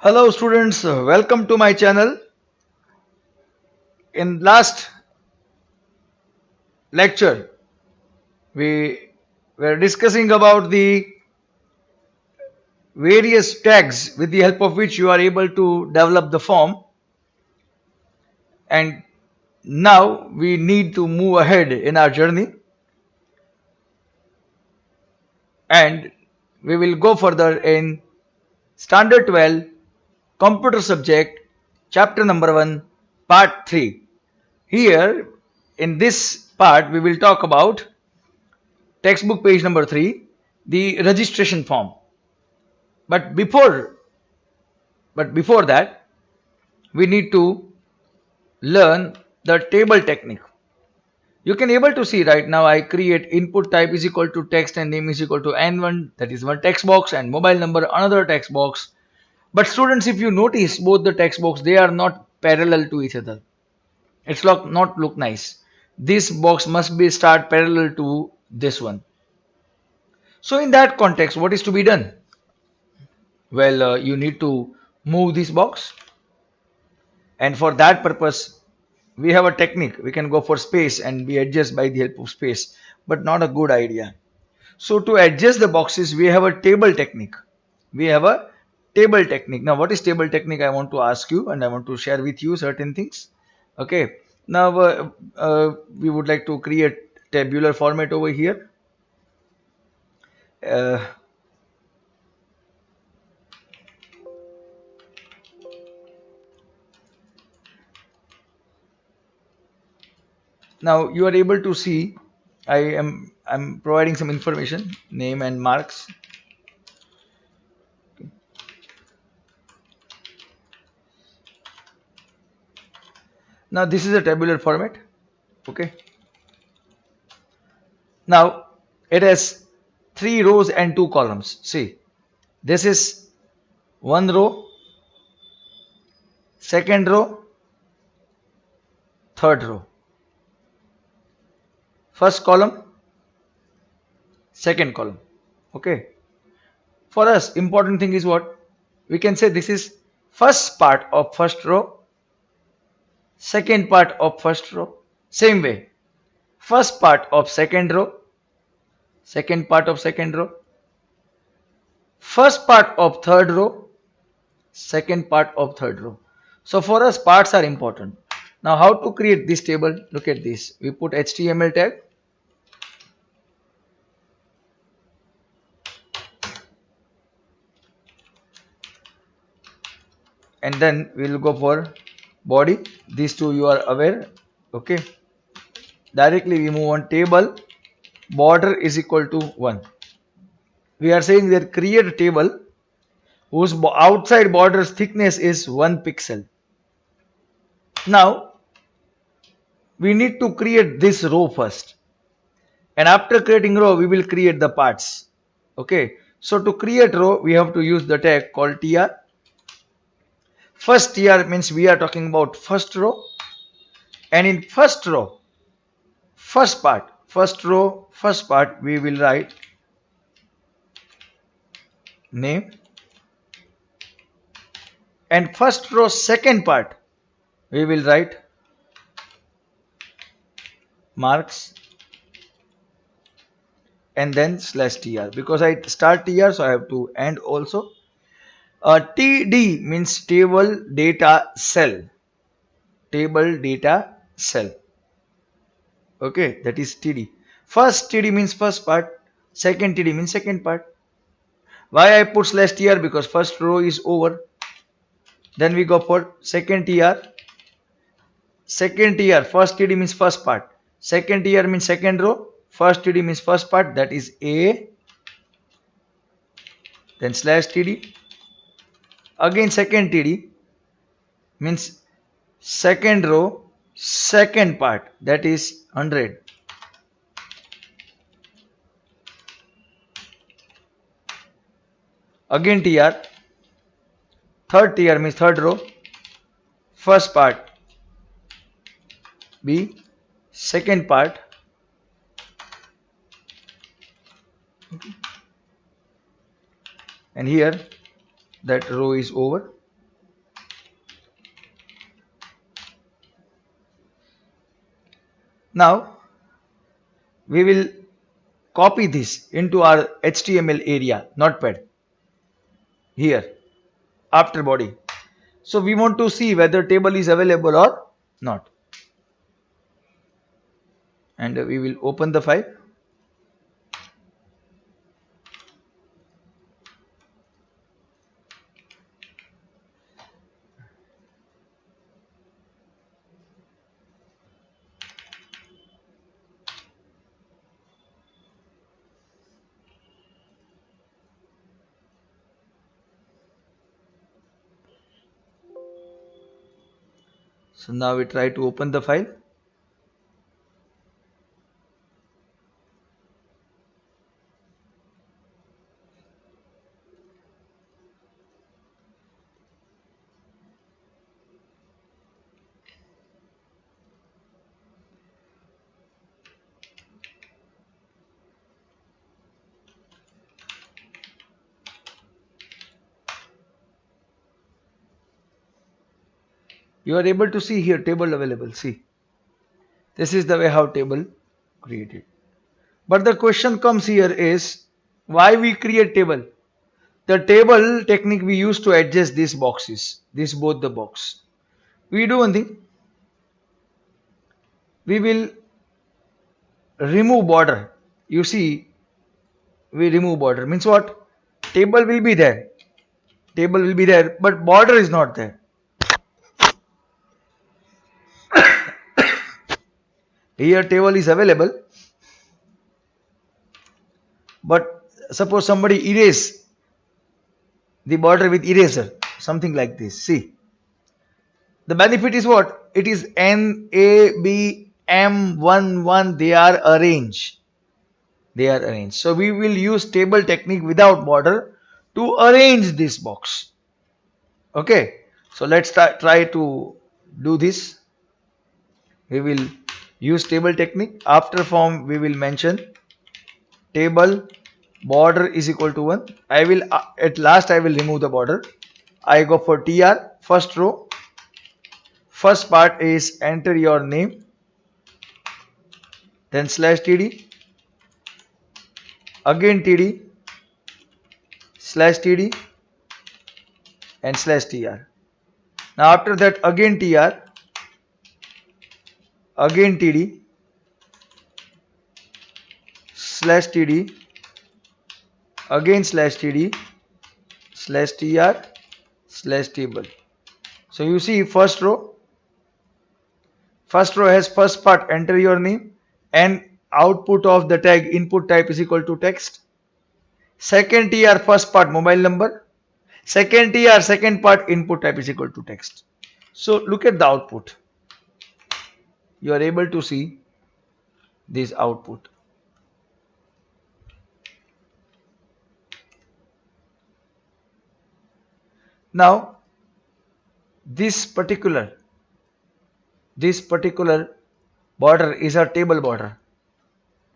Hello students, welcome to my channel. In last lecture, we were discussing about the various tags with the help of which you are able to develop the form, and now we need to move ahead in our journey, and we will go further in Standard 12 Computer Subject Chapter number 1 Part 3. Here in this part we will talk about textbook page number 3, the registration form. But before that, we need to learn the table technique. You can able to see right now I create input type is equal to text and name is equal to n1, that is one text box, and mobile number another text box. But students, if you notice both the text box, they are not parallel to each other. It's not look nice. This box must be start parallel to this one. So in that context, what is to be done? Well, you need to move this box, and for that purpose we have a technique. We can go for space and we adjust by the help of space, but not a good idea. So to adjust the boxes, we have a table technique. We have a table technique. Now what is table technique, I want to ask you, and I want to share with you certain things. Okay, now we would like to create tabular format over here. uh, Now you are able to see I'm providing some information, name and marks. Now this is a tabular format. Okay, now it has 3 rows and 2 columns. See, this is one row, second row, third row, first column, second column. Okay, for us important thing is what we can say, this is first part of first row, second part of first row. Same way, first part of second row, second part of second row, first part of third row, second part of third row. So for us parts are important. Now how to create this table? Look at this. We put HTML tag, and then we'll go for body. These two you are aware. Okay, directly we move on table, border is equal to 1. We are saying that create a table whose outside border's thickness is 1 pixel. Now we need to create this row first, and after creating row we will create the parts. Okay, so to create row we have to use the tag called tr. First tr means we are talking about first row, and in first row, first part we will write name, and first row second part we will write marks, and then slash tr, because I start tr so I have to end also. TD means table data cell, table data cell. Okay, that is TD. First TD means first part, second TD means second part. Why I put slash tr? Because first row is over. Then we go for second tr. Second tr, first TD means first part, second tr means second row, first TD means first part, that is A, then slash TD. Again second TD means second row, second part, that is 100. Again tr, third tr means third row, first part B, second part, and here that row is over. Now we will copy this into our HTML area, notepad, here after body. So we want to see whether table is available or not, and we will open the file. So now we try to open the file. You are able to see here table available. See, this is the way how table created. But the question comes here is why we create table. The table technique we use to adjust these boxes, this both the box. We do one thing. We will remove border. You see, we remove border means what? Table will be there. Table will be there, but border is not there. Here table is available, but suppose somebody erase the border with eraser, something like this. See, the benefit is what? It is N, A, B, M, 1, 1. They are arranged. They are arranged. So we will use table technique without border to arrange this box. Okay. So let's try to do this. We will use table technique. After form we will mention table border is equal to 1. I will at last I will remove the border. I go for tr. First row. First part is enter your name, then slash td, again td, slash td, and slash tr. Now after that again tr, again td, slash td, again slash td, slash tr, slash table. So you see first row has first part enter your name and output of the tag input type is equal to text. Second tr first part mobile number. Second tr second part input type is equal to text. So look at the output. You are able to see this output. Now this particular border is a table border.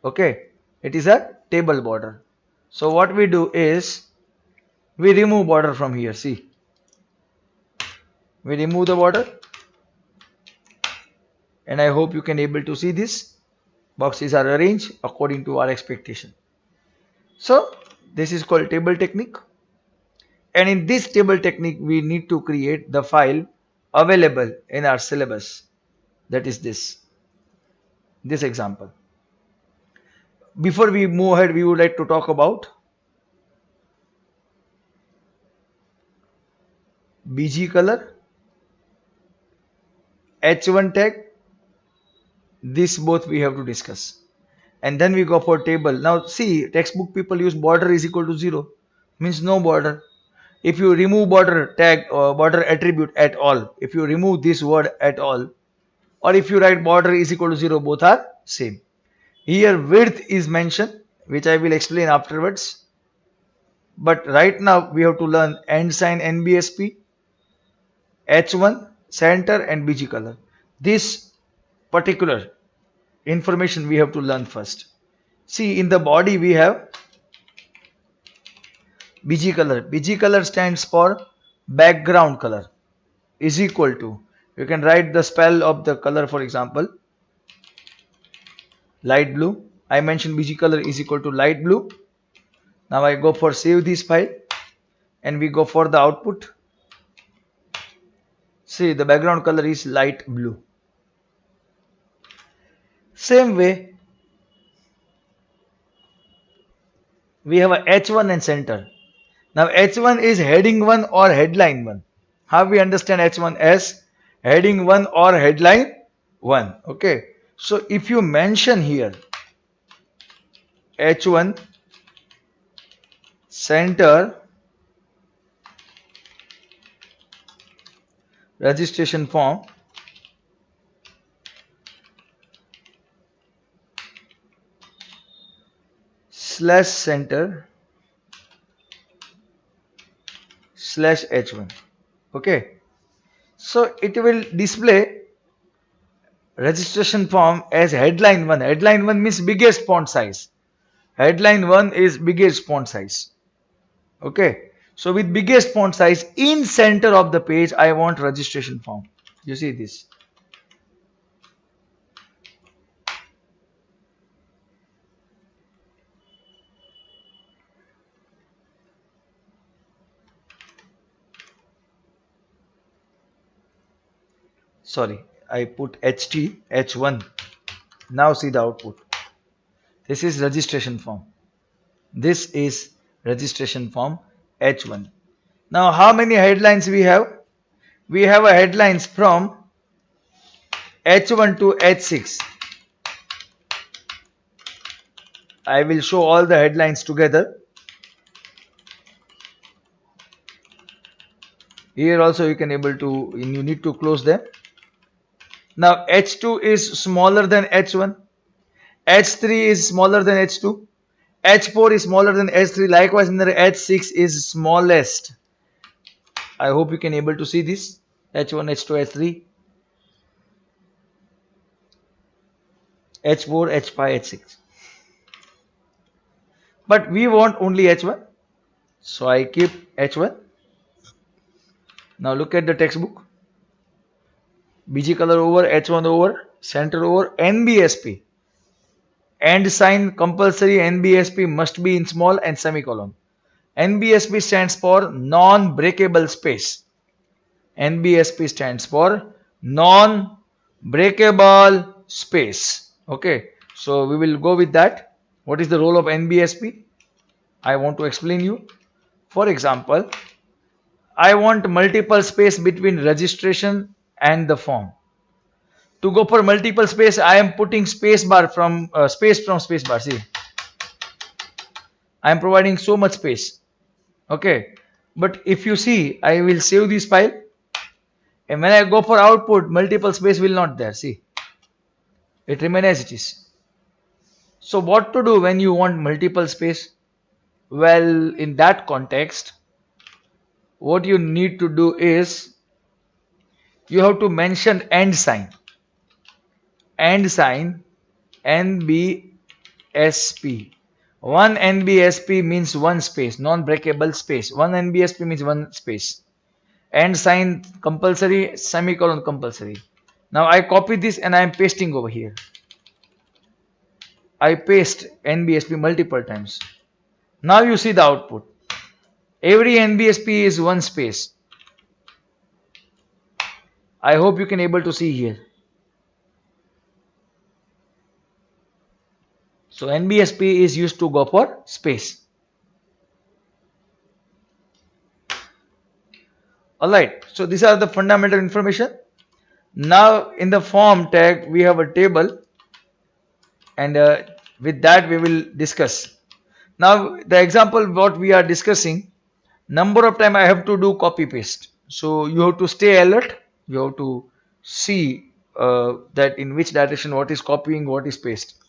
Okay, it is a table border. So what we do is we remove border from here. See, we remove the border, and I hope you can able to see this. Boxes are arranged according to our expectation. So this is called table technique, and in this table technique we need to create the file available in our syllabus. That is this example. Before we move ahead, we would like to talk about BG color, H1 tag. This both we have to discuss, and then we go for table. Now see, textbook people use border is equal to 0, means no border. If you remove border tag or border attribute at all, if you remove this word at all, or if you write border is equal to 0, both are same. Here width is mentioned, which I will explain afterwards. But right now we have to learn end sign NBSP, H1, center, and BG color. This particular information we have to learn first. See, in the body we have BG color. BG color stands for background color is equal to, you can write the spell of the color, for example, light blue. I mentioned bg color is equal to light blue. Now I go for save this file and we go for the output. See, the background color is light blue. Same way, we have a H1 and center. Now H1 is heading 1 or headline 1. How we understand H1 as heading 1 or headline 1. Okay. So if you mention here H1 center registration form, slash center slash H1. Okay. So it will display registration form as headline 1. Headline 1 means biggest font size. Headline 1 is biggest font size. Okay. So with biggest font size in center of the page, I want registration form. You see this. Sorry, I put HT, H1. Now see the output. This is registration form. This is registration form H1. Now how many headlines we have? We have a headlines from H1 to H6. I will show all the headlines together. Here also you can able to, you need to close them. Now H2 is smaller than H1. H3 is smaller than H2. H4 is smaller than H3. Likewise, in the H6 is smallest. I hope you can able to see this. H1, H2, H3, H4, H5, H6. But we want only H1. So I keep H1. Now look at the textbook. BG color over, H1 over, center over, NBSP. And sign compulsory NBSP must be in small and semicolon. NBSP stands for non-breakable space. NBSP stands for non-breakable space. Okay, so we will go with that. What is the role of NBSP? I want to explain you. For example, I want multiple space between registration and the form. To go for multiple space, I am putting space bar from space bar. See, I am providing so much space. Okay, but if you see, I will save this file, and when I go for output, multiple space will not there. See, it remains as it is. So what to do when you want multiple space? Well, in that context, what you need to do is you have to mention and sign. And sign NBSP. One NBSP means one space, non-breakable space. One NBSP means one space. And sign compulsory, semicolon compulsory. Now I copy this and I am pasting over here. I paste NBSP multiple times. Now you see the output. Every NBSP is one space. I hope you can able to see here. So NBSP is used to go for space. Alright, so these are the fundamental information. Now in the form tag we have a table, and with that we will discuss. Now the example what we are discussing, number of time I have to do copy paste. So you have to stay alert. You have to see that in which direction what is copying, what is paste.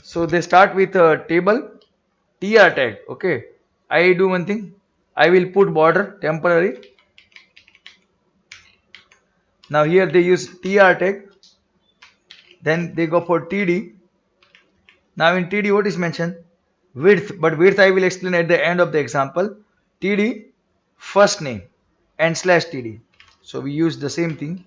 So they start with a table, tr tag. Okay, I do one thing. I will put border temporary. Now here they use tr tag. Then they go for td. Now in td what is mentioned? Width, but width I will explain at the end of the example. TD first name and slash TD. So we use the same thing.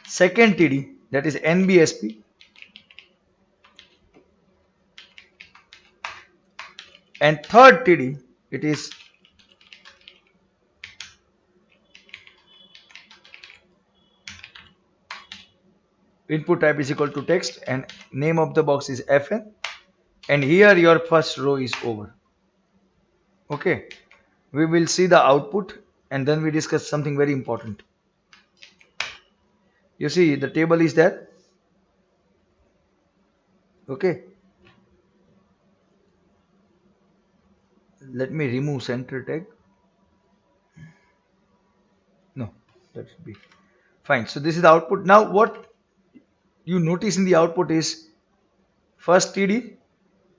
Second TD, that is NBSP, and third TD, it is input type is equal to text and name of the box is FN, and here your first row is over. Okay, we will see the output and then we discuss something very important. You see the table is there. Okay, let me remove center tag. No, that should be fine. So this is the output. Now what you notice in the output is first TD,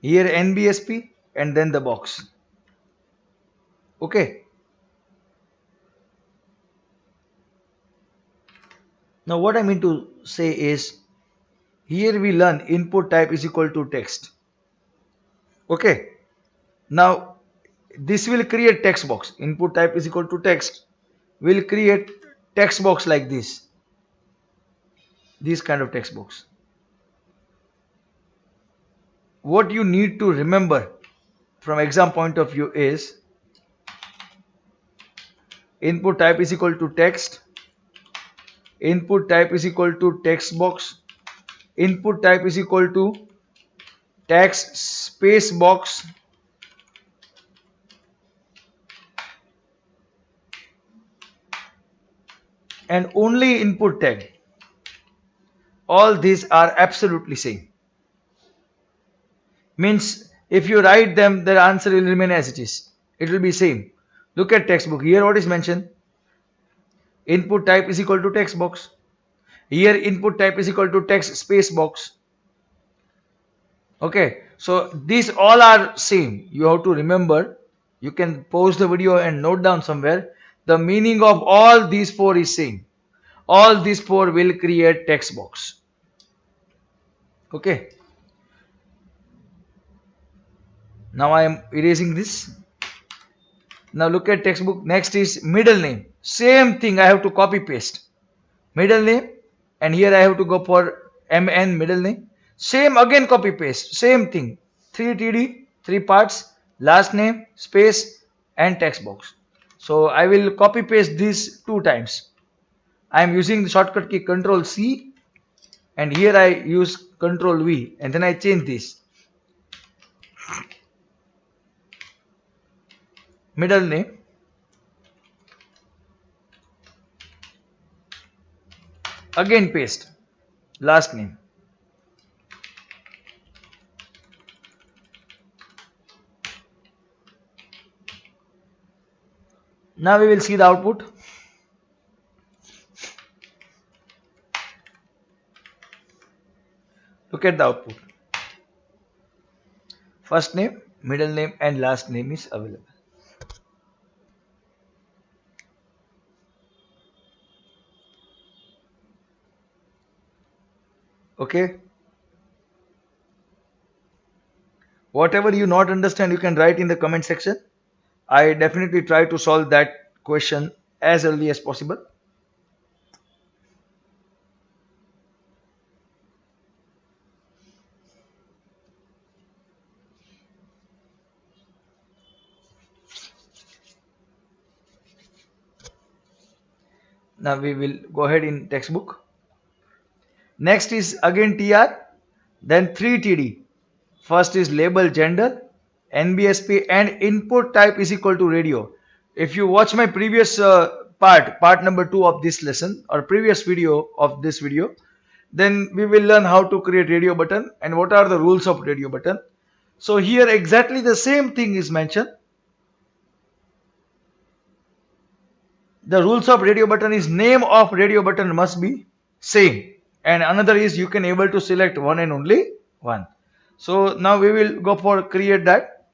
here NBSP, and then the box. Okay. Now what I mean to say is here we learn input type is equal to text. Okay. Now this will create text box. Input type is equal to text. Will create text box like this. This kind of text box. What you need to remember from exam point of view is input type is equal to text, input type is equal to text box, input type is equal to text space box, and only input tag. All these are absolutely same. Means if you write them, the answer will remain as it is. It will be same. Look at textbook. Here what is mentioned? Input type is equal to text box. Here input type is equal to text space box. Okay, so these all are same. You have to remember. You can pause the video and note down somewhere. The meaning of all these four is same. All these four will create text box. Okay. Now I am erasing this. Now look at textbook. Next is middle name. Same thing. I have to copy paste. Middle name, and here I have to go for MN middle name. Same again copy paste. Same thing. 3 TD, 3 parts, last name, space, and text box. So I will copy paste this 2 times. I am using the shortcut key Control C, and here I use Control V, and then I change this. Middle name, again paste, last name. Now we will see the output. Look at the output. First name, middle name, and last name is available. Okay. Whatever you not understand, you can write in the comment section. I definitely try to solve that question as early as possible. Now we will go ahead in textbook. Next is again TR, then 3 TD. First is label gender, NBSP, and input type is equal to radio. If you watch my previous part number 2 of this lesson or previous video of this video, then we will learn how to create radio button and what are the rules of radio button. So here exactly the same thing is mentioned. The rules of radio button is name of radio button must be same, and another is you can able to select one and only one. So now we will go for create that.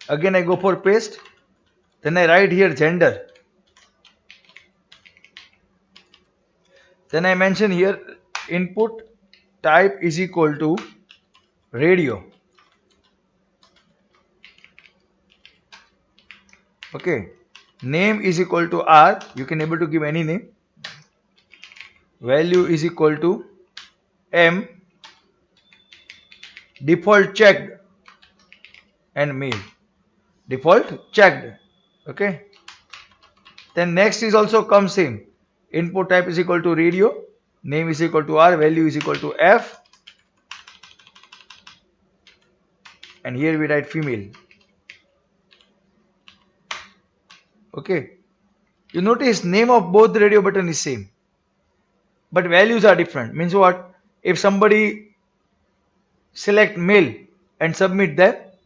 Again I go for paste, then I write here gender, Then I mention here input type is equal to radio. Okay, name is equal to R, you can able to give any name. Value is equal to M, default checked, and mail, default checked. Okay, then next is also come same, input type is equal to radio, name is equal to R, value is equal to F, and here we write female. Okay, you notice name of both the radio button is same, but values are different. Means what? If somebody select male and submit that,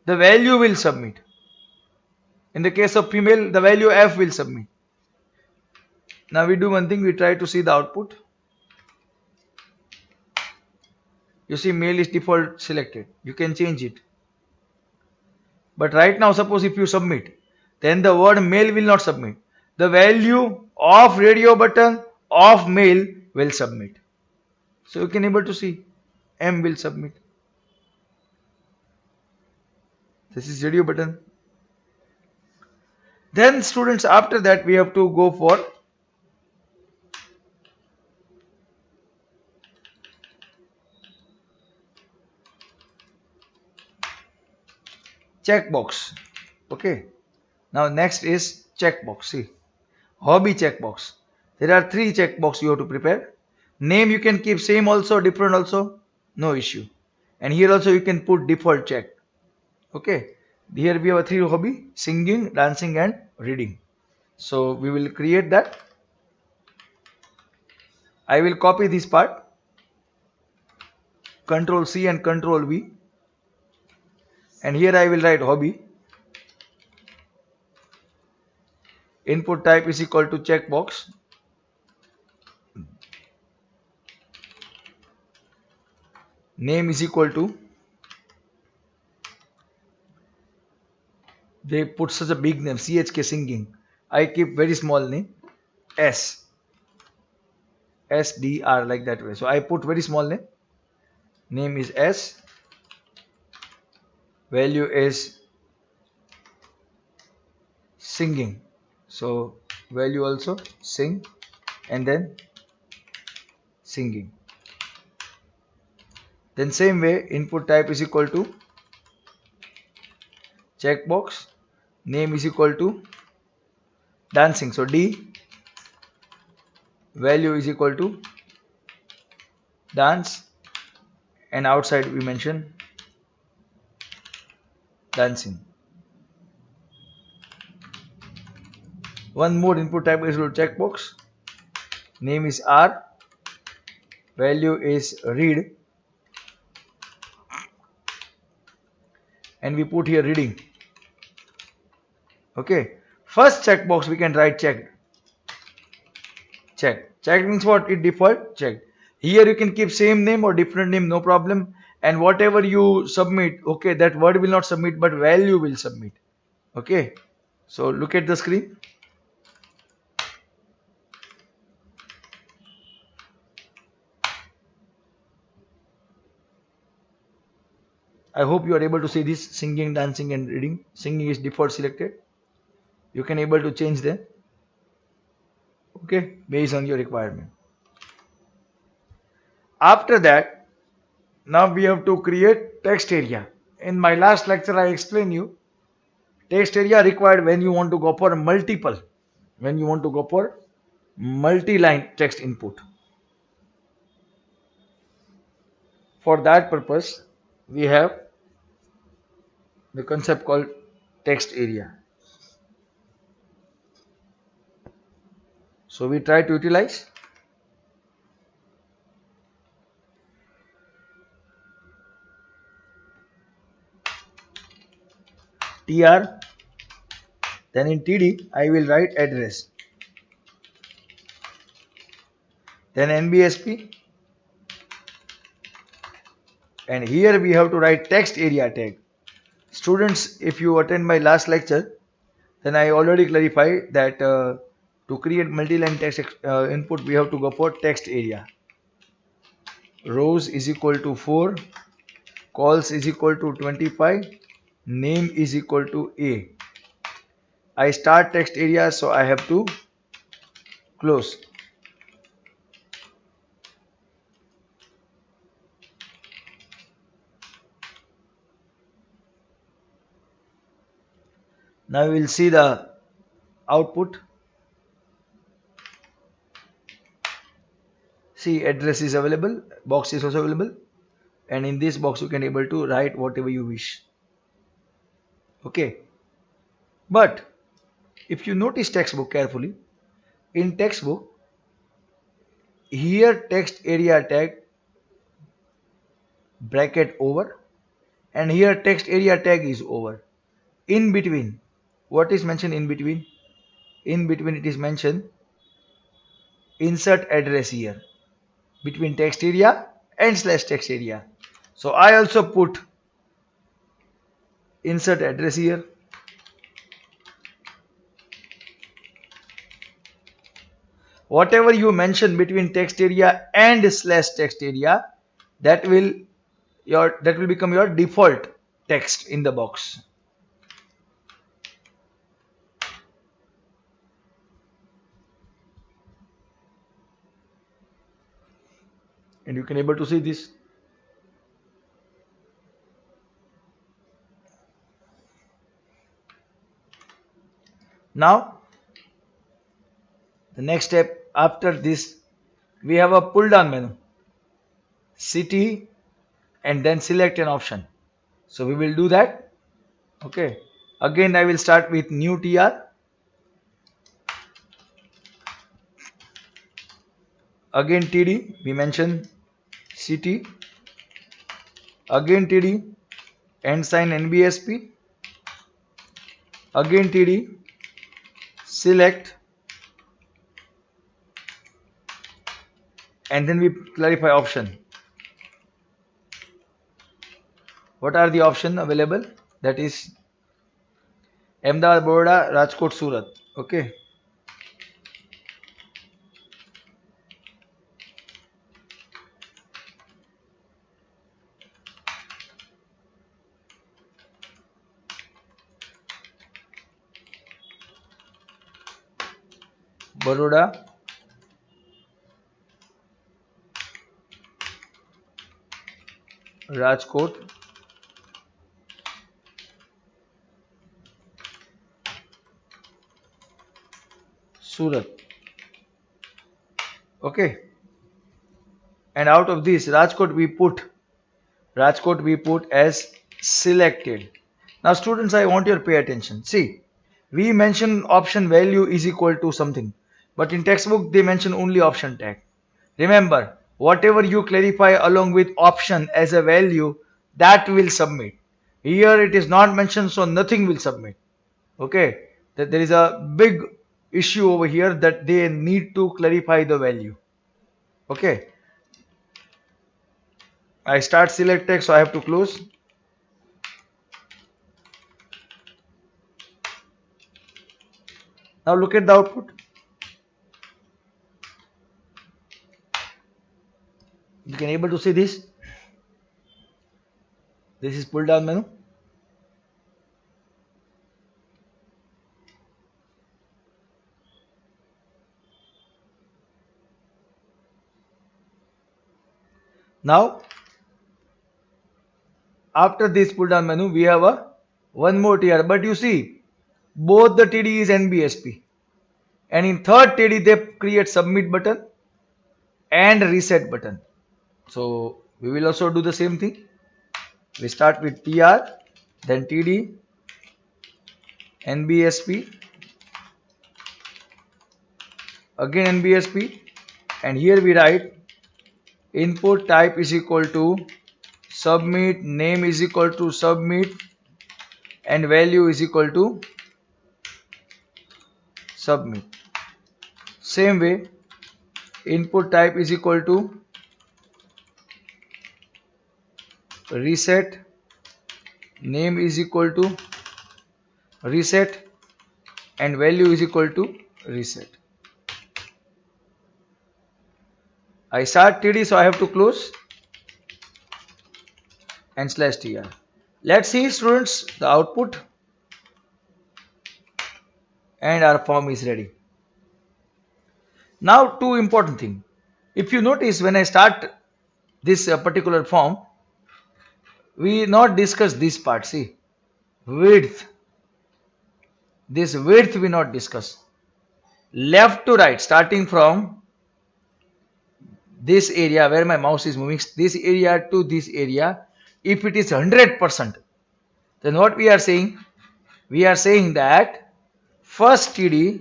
the value will submit. In the case of female, the value F will submit. Now we do one thing, we try to see the output. You see male is default selected. You can change it. But right now suppose if you submit, then the word male will not submit. The value of radio button of male will submit. So you can able to see M will submit. This is radio button. Then students, after that we have to go for checkbox. Okay, now next is checkbox. See, hobby checkbox. There are 3 checkbox you have to prepare. Name you can keep same also, different also, no issue. And here also you can put default check. Okay, here we have a 3 hobby: singing, dancing, and reading. So we will create that. I will copy this part, Control C and Control V, and here I will write hobby. Input type is equal to checkbox. Name is equal to, they put such a big name, CHK singing. I keep very small name, SDR, like that way. So I put very small name. Name is S. Value is singing. So value also sing, and then singing. Then same way, input type is equal to checkbox. Name is equal to dancing. So D. Value is equal to dance, and outside we mention dancing. One more input type is equal to checkbox. Name is R. Value is read, and we put here reading. Okay, first checkbox we can write checked. Checked means what? It default checked. Here you can keep same name or different name, no problem. And whatever you submit, okay, that word will not submit, but value will submit. Okay, so look at the screen. I hope you are able to see this: singing, dancing, and reading. Singing is default selected. You can able to change them. Okay, based on your requirement. After that, now we have to create text area. In my last lecture I explained you text area required when you want to go for multi-line text input. For that purpose we have the concept called text area. So we try to utilize. TR, then in TD I will write address, then NBSP, and here we have to write text area tag. Students, if you attend my last lecture, then I already clarified that To create multi-line text input, we have to go for text area. Rows is equal to 4, calls is equal to 25, name is equal to A. I start text area, so I have to close. Now we will see the output. See, address is available, box is also available, and in this box you can able to write whatever you wish. Okay, but if you notice textbook carefully, in textbook here text area tag bracket over, and here text area tag is over. In between, what is mentioned in between? In between it is mentioned insert address here between text area and slash text area. So I also put insert address here. Whatever you mention between text area and slash text area, that will become your default text in the box. And you can able to see this. Now the next step after this, we have a pull down menu, city, and then select an option. So we will do that. Okay, again I will start with new tr, again td, we mention city, again td, and sign nbsp, again td, select, and then we clarify option. What are the options available? That is Ahmedabad, Baroda, Rajkot, Surat. Okay. Baroda, Rajkot, Surat. Okay. And out of this, Rajkot we put as selected. Now students, I want your pay attention. See, we mention option value is equal to something, but in textbook they mention only option tag. Remember, whatever you clarify along with option as a value, that will submit. Here it is not mentioned, so nothing will submit. Okay, that there is a big issue over here that they need to clarify the value. Okay, I start select text, so I have to close. Now look at the output. You can able to see this. This is pull down menu. Now after this pull down menu, we have a one more tier, but you see both the TD is NBSP, and in third TD they create submit button and reset button. So we will also do the same thing. We start with TR, then TD, NBSP, again NBSP, and here we write input type is equal to submit, name is equal to submit, and value is equal to submit. Same way, input type is equal to reset, name is equal to reset, and value is equal to reset. I start TD, so I have to close and slash TR. Let's see students the output, and our form is ready. Now two important thing. If you notice when I start this particular form, we not discuss this part. See, width. This width we not discuss. Left to right, starting from this area where my mouse is moving, this area to this area, if it is 100%, then what we are saying? We are saying that first TD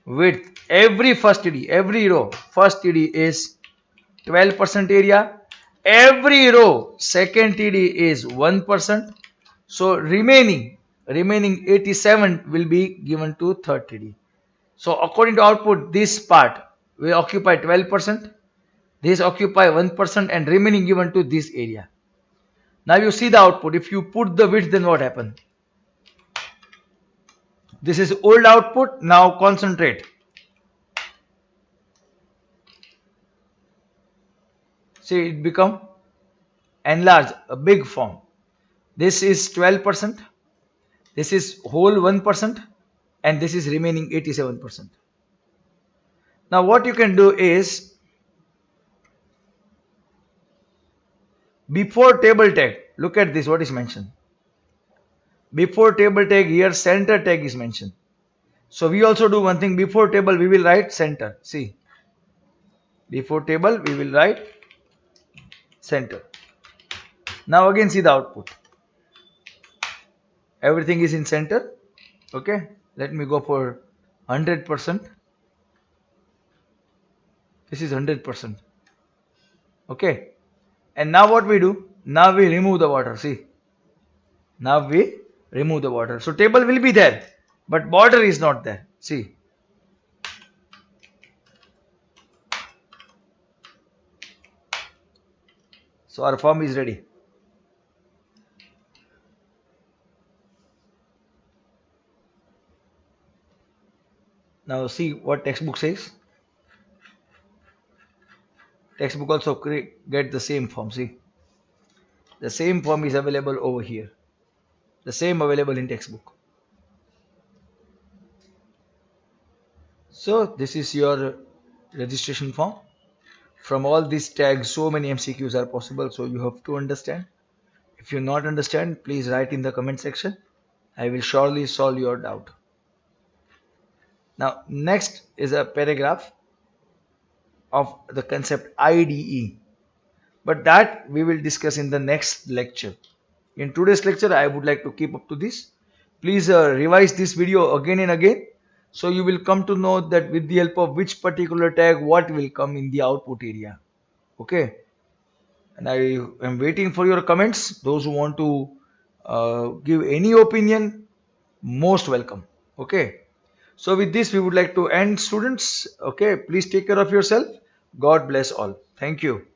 width, every first TD, every row, first TD is 12% area, every row, second TD is 1%. So remaining 87 will be given to third TD. So according to output, this part will occupy 12%, this occupy 1%, and remaining given to this area. Now you see the output. If you put the width, then what happens? This is old output. Now concentrate. See, it become enlarged, a big form. This is 12%, this is whole 1%, and this is remaining 87%. Now what you can do is, before table tag, look at this, what is mentioned. Before table tag, here center tag is mentioned. So we also do one thing, before table we will write center. See, before table we will write center. Now again see the output. Everything is in center. Okay, let me go for 100%. This is 100%. Okay, and now what we do? Now we remove the water. See, now we remove the water. So table will be there, but border is not there. See, so our form is ready. Now see what textbook says. Textbook also get the same form. See, the same form is available over here. The same available in textbook. So this is your registration form. From all these tags, so many MCQs are possible. So you have to understand. If you not understand, please write in the comment section. I will surely solve your doubt. Now next is a paragraph of the concept IDE, but that we will discuss in the next lecture. In today's lecture I would like to keep up to this. Please revise this video again and again, so you will come to know that with the help of which particular tag what will come in the output area. Okay, and I am waiting for your comments. Those who want to give any opinion, most welcome. Okay, so with this we would like to end, students. Okay, please take care of yourself. God bless all. Thank you.